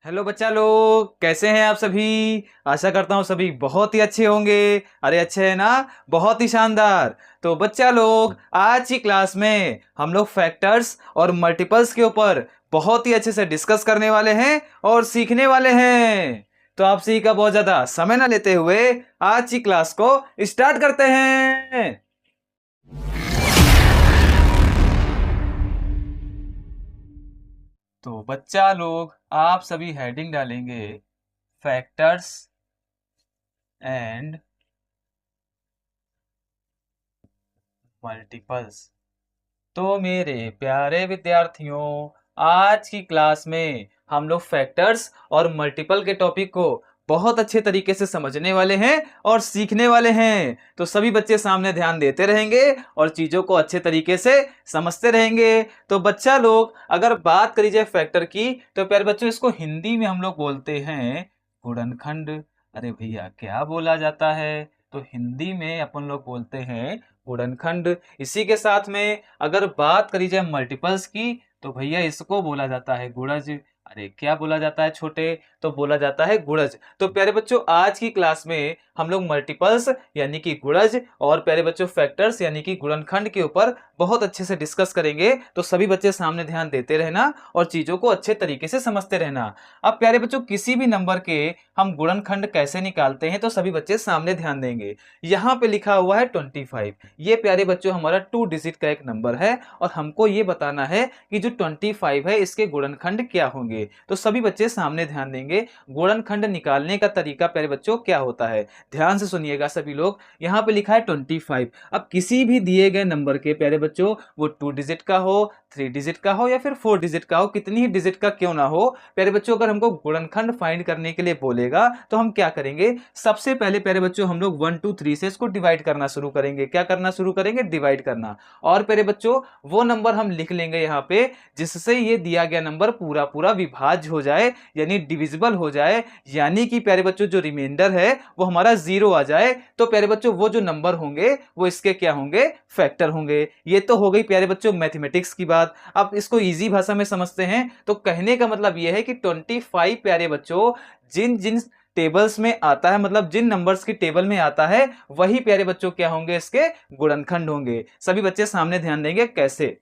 Hello बच्चा लोग, कैसे हैं आप सभी। आशा करता हूँ सभी बहुत ही अच्छे होंगे। अरे अच्छे हैं ना। बहुत ही शानदार। तो बच्चा लोग, आज की क्लास में हम लोग फैक्टर्स और मल्टीपल्स के ऊपर बहुत ही अच्छे से डिस्कस करने वाले हैं और सीखने वाले हैं। तो आप सभी का बहुत ज्यादा समय ना लेते हुए आज की क्लास को स्टार्ट करते हैं। तो बच्चा लोग, आप सभी हेडिंग डालेंगे फैक्टर्स एंड मल्टीपल्स। तो मेरे प्यारे विद्यार्थियों, आज की क्लास में हम लोग फैक्टर्स और मल्टीपल के टॉपिक को बहुत अच्छे तरीके से समझने वाले हैं और सीखने वाले हैं। तो सभी बच्चे सामने ध्यान देते रहेंगे और चीजों को अच्छे तरीके से समझते रहेंगे। तो बच्चा लोग, अगर बात करी जाए फैक्टर की, तो प्यारे बच्चों इसको हिंदी में हम लोग बोलते हैं गुणनखंड। अरे भैया, क्या बोला जाता है? तो हिंदी में अपन लोग बोलते हैं गुणनखंड। इसी के साथ में अगर बात करी जाए मल्टीपल्स की, तो भैया इसको बोला जाता है गुणज। अरे क्या बोला जाता है छोटे? तो बोला जाता है गुणज। तो प्यारे बच्चों, आज की क्लास में हम लोग मल्टीपल्स यानी कि गुणज और प्यारे बच्चों फैक्टर्स यानी कि गुणनखंड के ऊपर बहुत अच्छे से डिस्कस करेंगे। तो सभी बच्चे सामने ध्यान देते रहना और चीजों को अच्छे तरीके से समझते रहना। अब प्यारे बच्चों, किसी भी नंबर के हम गुणनखंड कैसे निकालते हैं, तो सभी बच्चे सामने ध्यान देंगे। यहाँ पे लिखा हुआ है 25। ये प्यारे बच्चों हमारा 2 डिजिट का एक नंबर है और हमको ये बताना है कि जो 25 है इसके गुणनखंड क्या होंगे। तो सभी बच्चे सामने ध्यान देंगे। गुणनखंड निकालने का तरीका प्यारे बच्चों क्या होता है, ध्यान से सुनिएगा सभी लोग। यहाँ पे लिखा है 25। अब किसी भी दिए गए नंबर के प्यारे बच्चों, वो 2 डिजिट का हो, 3 डिजिट का हो या फिर 4 डिजिट का हो, कितनी ही डिजिट का क्यों ना हो, प्यारे बच्चों अगर हमको गुणनखंड फाइंड करने के लिए बोलेगा तो हम क्या करेंगे? सबसे पहले प्यारे बच्चों हम लोग 1 2 3 से इसको डिवाइड करना शुरू करेंगे। क्या करना शुरू करेंगे? डिवाइड करना। और प्यारे बच्चों, वो नंबर हम लिख लेंगे यहाँ पे जिससे ये दिया गया नंबर पूरा पूरा विभाज्य हो जाए, यानी डिविजिबल हो जाए, यानी कि प्यारे बच्चों जो रिमाइंडर है वो हमारा 0 आ जाए। तो प्यारे बच्चों वो जो नंबर होंगे वो इसके क्या होंगे? फैक्टर होंगे। ये तो हो गई प्यारे बच्चों मैथमेटिक्स की बात। अब इसको इजी भाषा में समझते हैं। तो कहने का मतलब यह है कि 25 प्यारे बच्चों जिन जिन टेबल्स में आता है, मतलब जिन नंबर्स की टेबल में आता है, वही प्यारे बच्चों क्या होंगे? इसके गुणनखंड होंगे। सभी बच्चे सामने ध्यान देंगे कैसे।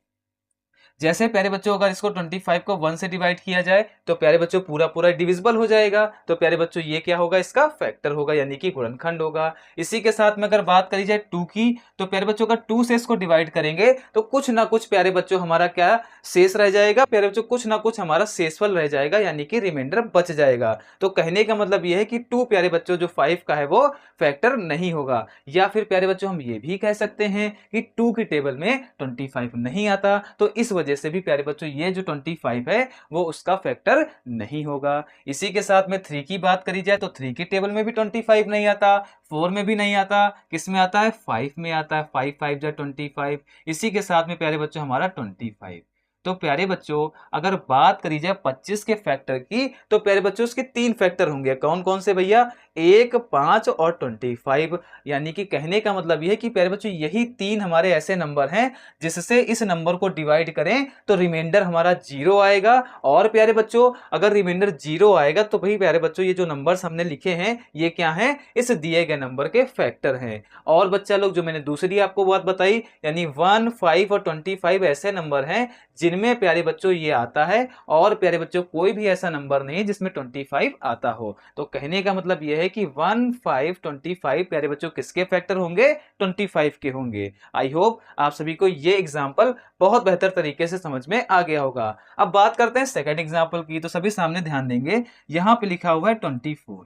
जैसे प्यारे बच्चों, अगर इसको 25 को 1 से डिवाइड किया जाए तो प्यारे बच्चों पूरा पूरा डिविजिबल हो जाएगा। तो प्यारे बच्चों ये क्या होगा? इसका फैक्टर होगा, यानी कि गुणनखंड होगा। इसी के साथ में अगर बात करी जाए 2 की, तो प्यारे बच्चों का 2 से इसको डिवाइड करेंगे तो कुछ ना कुछ प्यारे बच्चों हमारा क्या शेष रह जाएगा? प्यारे बच्चों कुछ ना कुछ हमारा शेषफल रह जाएगा, यानी कि रिमाइंडर बच जाएगा। तो कहने का मतलब यह है कि 2 प्यारे बच्चों जो 5 का है वो फैक्टर नहीं होगा। या फिर प्यारे बच्चों हम ये भी कह सकते हैं कि 2 की टेबल में 25 नहीं आता, तो इस वजह से भी प्यारे बच्चों ये जो 25 है वो उसका फैक्टर नहीं होगा। इसी के साथ में 3 की बात करी जाए तो 3 की टेबल में भी 25 नहीं आता, 4 में भी नहीं आता, किस में आता है? 5 में आता है। 5 5 जा 25। इसी के साथ में प्यारे बच्चों हमारा 25। तो प्यारे बच्चों, अगर बात करी जाए 25 के फैक्टर की, तो प्यारे बच्चों उसके 3 फैक्टर होंगे। कौन कौन से भैया? 1 5 और 25। यानी कि कहने का मतलब यह है कि प्यारे बच्चों यही 3 हमारे ऐसे नंबर हैं जिससे इस नंबर को डिवाइड करें तो रिमाइंडर हमारा 0 आएगा। और प्यारे बच्चों अगर रिमाइंडर 0 आएगा तो भाई प्यारे बच्चों ये जो नंबर्स हमने लिखे हैं ये क्या हैं? इस दिए गए नंबर के फैक्टर हैं। और बच्चा लोग, जो मैंने दूसरी आपको बात बताई, यानी 1 5 और 25 ऐसे नंबर हैं जिनमें प्यारे बच्चों ये आता है, और प्यारे बच्चों कोई भी ऐसा नंबर नहीं जिसमें 25 आता हो। तो कहने का मतलब यह है कि 1 5 25 प्यारे बच्चों किसके फैक्टर होंगे? 25 के होंगे। आई होप आप सभी को ये एग्जाम्पल बहुत बेहतर तरीके से समझ में आ गया होगा। अब बात करते हैं सेकंड एग्जाम्पल की। तो सभी सामने ध्यान देंगे, यहां पे लिखा हुआ है 24।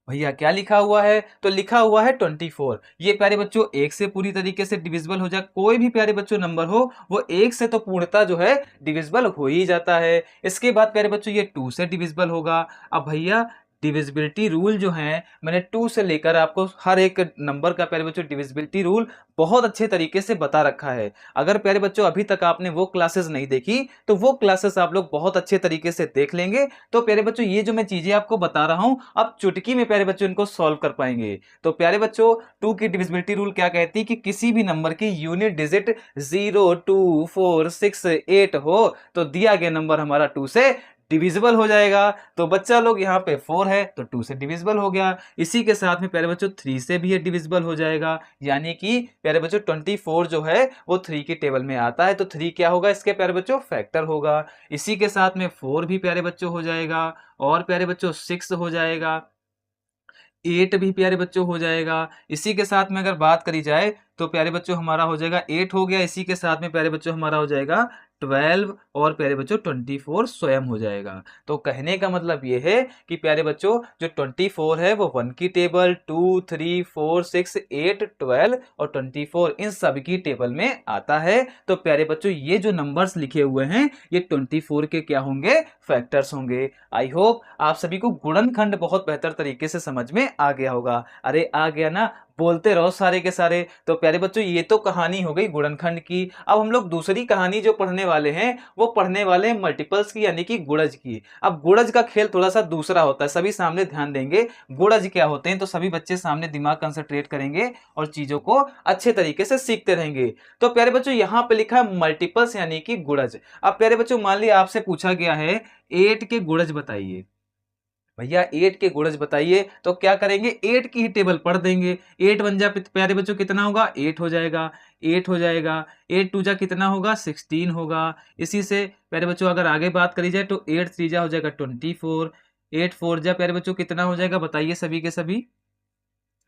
भैया क्या लिखा हुआ है? तो लिखा हुआ है 24। ये प्यारे बच्चों एक से पूरी तरीके से डिविजिबल हो जाए, कोई भी प्यारे बच्चों नंबर हो वो एक से तो पूर्णतः जो है डिविजिबल हो ही जाता है। इसके बाद प्यारे बच्चों ये 2 से डिविजिबल होगा। अब भैया डिविजिबिलिटी रूल जो है, मैंने 2 से लेकर आपको हर एक नंबर का प्यारे बच्चों डिविजिबिलिटी रूल बहुत अच्छे तरीके से बता रखा है। अगर प्यारे बच्चों अभी तक आपने वो क्लासेस नहीं देखी तो वो क्लासेस आप लोग बहुत अच्छे तरीके से देख लेंगे। तो प्यारे बच्चों ये जो मैं चीजें आपको बता रहा हूं, अब चुटकी में प्यारे बच्चों इनको सॉल्व कर पाएंगे। तो प्यारे बच्चों 2 की डिविजिबिलिटी रूल क्या कहती है कि किसी भी नंबर की यूनिट डिजिट 0 2 4 6 8 हो तो दिया गया नंबर हमारा 2 से डिविजिबल हो जाएगा। तो बच्चा लोग यहाँ पे 4 है तो 2 से डिविजिबल हो गया। इसी के साथ में प्यारे बच्चों 3 से भी ये डिविजिबल हो जाएगा, यानी कि प्यारे बच्चों 24 जो है वो 3 की टेबल में आता है, तो 3 क्या होगा इसके प्यारे बच्चों फैक्टर होगा। इसी के साथ में 4 भी प्यारे बच्चों हो जाएगा, और प्यारे बच्चों 6 हो जाएगा, 8 भी प्यारे बच्चों हो जाएगा। इसी के साथ में अगर बात करी जाए तो प्यारे बच्चों हमारा हो जाएगा 8 हो गया। इसी के साथ में प्यारे बच्चों हमारा हो जाएगा 12, और प्यारे बच्चों 24 स्वयं हो जाएगा। तो कहने का मतलब ये है कि प्यारे बच्चों जो 24 है वो 1 की टेबल, 2, 3, 4, 6, 8, 12 और 24 इन सभी की टेबल में आता है। तो प्यारे बच्चों ये जो नंबर्स लिखे हुए हैं ये 24 के क्या होंगे, फैक्टर्स होंगे। आई होप आप सभी को गुणनखंड बहुत बेहतर तरीके से समझ में आ गया होगा। अरे आ गया ना, बोलते रहो सारे के सारे। तो प्यारे बच्चों ये तो कहानी हो गई गुणनखंड की। अब हम लोग दूसरी कहानी जो पढ़ने वाले हैं वो पढ़ने वाले हैं मल्टीपल्स की, यानी कि गुणज की। अब गुणज का खेल थोड़ा सा दूसरा होता है, सभी सामने ध्यान देंगे गुणज क्या होते हैं, तो सभी बच्चे सामने दिमाग कंसंट्रेट करेंगे और चीजों को अच्छे तरीके से सीखते रहेंगे। तो प्यारे बच्चों यहाँ पे लिखा है मल्टीपल्स यानी कि गुणज। अब प्यारे बच्चों मान लिया आपसे पूछा गया है 8 के गुणज बताइए, भैया 8 के गुणज बताइए, तो क्या करेंगे 8 की ही टेबल पढ़ देंगे। 8 बन जा प्यारे बच्चों कितना होगा, 8 हो जाएगा, 8 हो जाएगा। 8 टू जा कितना होगा, 16 होगा। इसी से प्यारे बच्चों अगर आगे बात करी जाए तो 8 3 जा हो जाएगा 24, 8 4 जा प्यारे बच्चों कितना हो जाएगा बताइए सभी के सभी,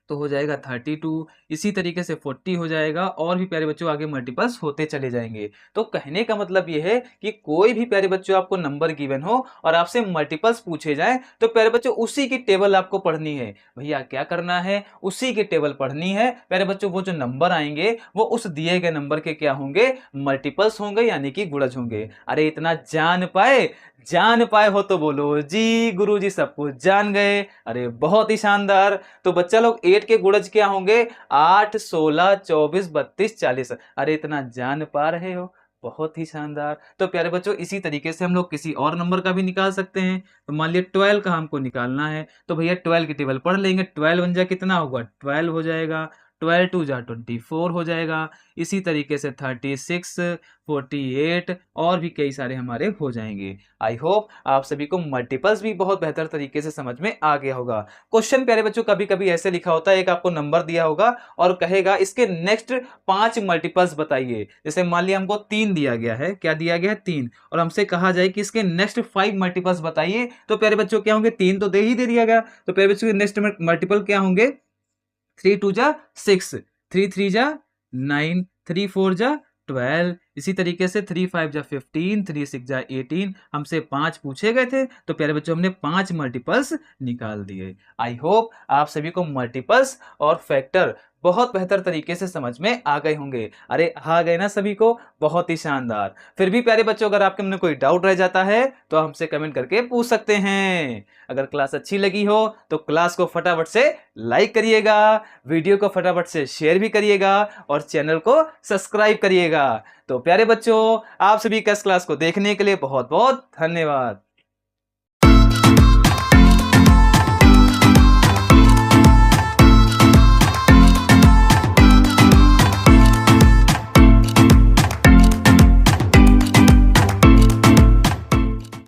तो हो जाएगा 32। इसी तरीके से 40 हो जाएगा, और भी प्यारे बच्चों आगे मल्टीपल्स होते चले जाएंगे। तो कहने का मतलब ये है कि कोई भी प्यारे बच्चों आपको नंबर गिवन हो और आपसे मल्टीपल्स पूछे जाए तो प्यारे बच्चों उसी की टेबल आपको पढ़नी है। भैया क्या करना है, उसी की टेबल पढ़नी है प्यारे बच्चों। वो जो नंबर आएंगे वो उस दिए गए नंबर के क्या होंगे, मल्टीपल्स होंगे, यानी कि गुणज होंगे। अरे इतना जान पाए हो तो बोलो जी गुरुजी सब कुछ जान गए। अरे बहुत ही शानदार। तो बच्चा लोग 8 के गुणज क्या होंगे, 8, 16, 24, 32, 40। अरे इतना जान पा रहे हो, बहुत ही शानदार। तो प्यारे बच्चों इसी तरीके से हम लोग किसी और नंबर का भी निकाल सकते हैं। तो मान लिया 12 का हमको निकालना है, तो भैया 12 की टेबल पढ़ लेंगे। 12 बन जाए कितना होगा, 12 हो जाएगा। 12 टू जा 24 हो जाएगा। इसी तरीके से 36, 48 और भी कई सारे हमारे हो जाएंगे। आई होप आप सभी को मल्टीपल्स भी बहुत बेहतर तरीके से समझ में आ गया होगा। क्वेश्चन प्यारे बच्चों कभी कभी ऐसे लिखा होता है, एक आपको नंबर दिया होगा और कहेगा इसके नेक्स्ट 5 मल्टीपल्स बताइए। जैसे मान लिया हमको 3 दिया गया है, क्या दिया गया है 3, और हमसे कहा जाए कि इसके नेक्स्ट 5 मल्टीपल्स बताइए, तो प्यारे बच्चों क्या होंगे, 3 तो दे दिया गया, तो प्यारे बच्चों के नेक्स्ट मल्टीपल क्या होंगे, 3 2 जा 6, 3 3 जा 9, 3 4 जा 12। इसी तरीके से 3 5 जा 15, 3 6 जा 18। हमसे 5 पूछे गए थे तो प्यारे बच्चों हमने 5 मल्टीपल्स निकाल दिए। आई होप आप सभी को मल्टीपल्स और फैक्टर बहुत बेहतर तरीके से समझ में आ गए होंगे। अरे आ गए ना सभी को, बहुत ही शानदार। फिर भी प्यारे बच्चों अगर आपके मन में कोई डाउट रह जाता है तो हमसे कमेंट करके पूछ सकते हैं। अगर क्लास अच्छी लगी हो तो क्लास को फटाफट से लाइक करिएगा, वीडियो को फटाफट से शेयर भी करिएगा और चैनल को सब्सक्राइब करिएगा। तो प्यारे बच्चों आप सभी का इस क्लास को देखने के लिए बहुत बहुत धन्यवाद।